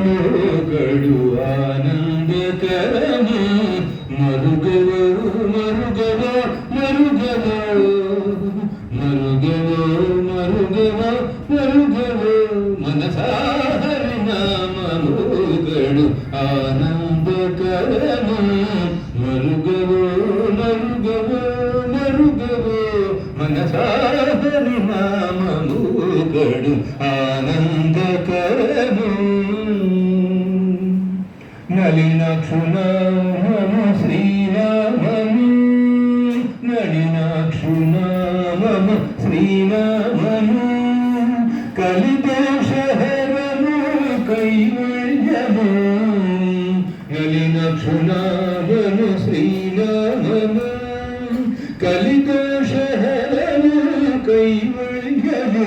మరుగడు ఆనందకరము మరుగవో మరుగవో మరుగవో మరుగవో మరుగవో మరుగవో మనసా హరినామము గడు ఆనందకరము మరుగవో మరుగవో మరుగవో మనసా హరినామము గడు ఆనందకరము నళినాక్షునామము శ్రీరామము నళినాక్షునామము శ్రీరామము కలిదోషహరము కైవల్యము నళినాక్షునామము శ్రీరామము కలిదోషహరము కైవల్యము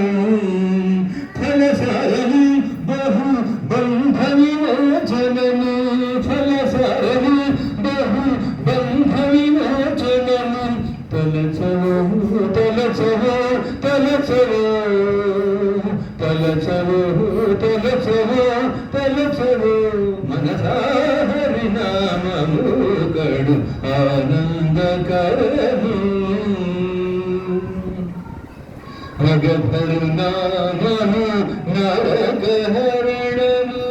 ఫలసారము బహు బంధ విమోచనము ఫలసారము బహు బంధ విమోచనము తలచవో తలచవో తలచవో తలచవో తలచవో తలచవో మనసా హరినామము గడు ఆనందకరము భగభరునామము నరకహరణము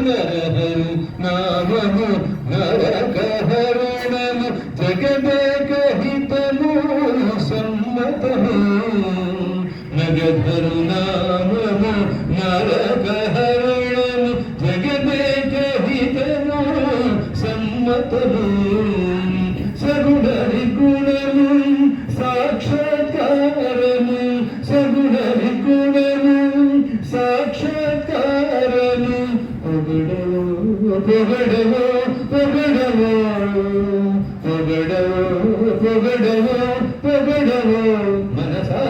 నరహరు నామము నరకహరణము జగదేకహితము సమ్మతము నగధరునామము నరకహరణము జగదేకహితము సమ్మతము సగుణరి గుణము సాక్షాత్కారము సగుణరి గుణము సాక్షాత్కారము పొగడవో పొగడవో పొగడవో పొగడవో పొగడవో పొగడవో మనసా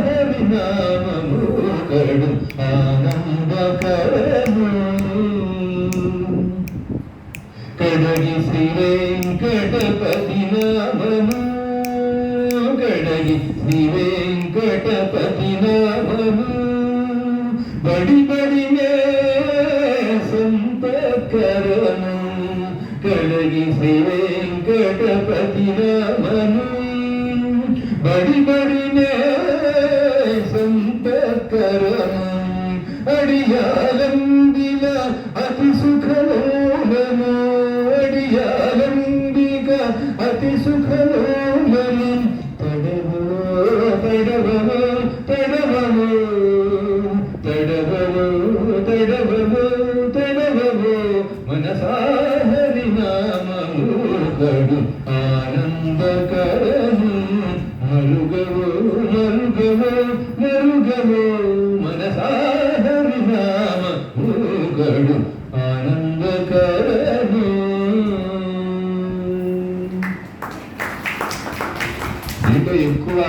హరినామము గడు ఆనందకరము కడగి శ్రీ వెంకటపతి నామము కడగి శ్రీ వెంకటపతి నామము బడి బడినే సంపత్కరము కడగి శ్రీ వెంకటపతి నామము బడి బడినే సంపత్కరము అడియాలంబిల అతి సుఖలోలము అడియాలంబిక అతి సుఖలోలము తడవో తడవో తడవో తడవో తడవో తడవో మనసా హరినామము గడు ఆనందకరము మరుగవో మరుగవో మరుగవో మనసా హరినామము గడు ఆనందకరము. దీంట్లో ఎక్కువ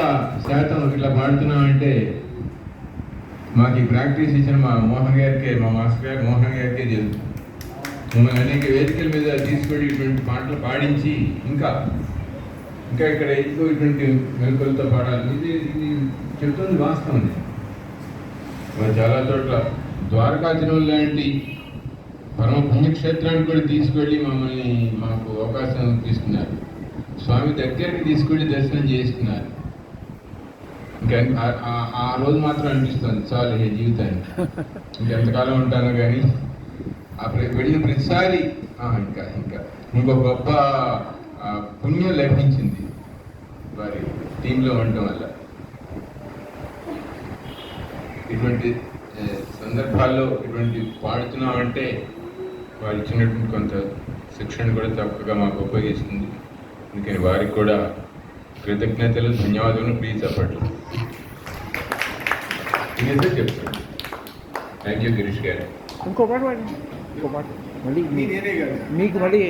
శాతం ఇట్లా పాడుతున్నామంటే మాకు ఈ ప్రాక్టీస్ ఇచ్చిన మా మోహన్ గారికి, మా మాస్టర్ గారు మోహన్ గారికే తెలుసు. మమ్మల్ని అనేక వేదికల మీద తీసుకొని ఇటువంటి పాటలు పాడించి ఇంకా ఇంకా ఇక్కడ ఎక్కువ ఇటువంటి మెలకులతో పాడాలి. ఇది చెప్తుంది వాస్తవం. మరి చాలా చోట్ల ద్వారకాచలం లాంటి పరమ పుణ్యక్షేత్రానికి కూడా తీసుకెళ్ళి మమ్మల్ని మాకు అవకాశం తీసుకున్నారు. స్వామి దగ్గరికి తీసుకెళ్ళి దర్శనం చేసుకున్నారు. ఇంకా ఆ రోజు మాత్రం అనిపిస్తుంది చాలు ఈ జీవితాన్ని ఇంకెంతకాలం ఉంటాను కానీ వెళ్ళిన ప్రతిసారి ఇంకా ఇంకా ఇంకో గొప్ప పుణ్యం లభించింది వారి టీంలో ఉండటం వల్ల. ఇటువంటి సందర్భాల్లో ఇటువంటి పాడుతున్నామంటే వారు ఇచ్చినటువంటి కొంత శిక్షణ కూడా చక్కగా మాకు ఉపయోగిస్తుంది. అందుకని వారికి కూడా కృతజ్ఞతలు, ధన్యవాదాలు. ప్లీజ్ అప్పట్లో ఇదే చెప్తాను. థ్యాంక్ యూ గిరీష్ గారు. ఇంకో పాట మళ్ళీ మీకు మళ్ళీ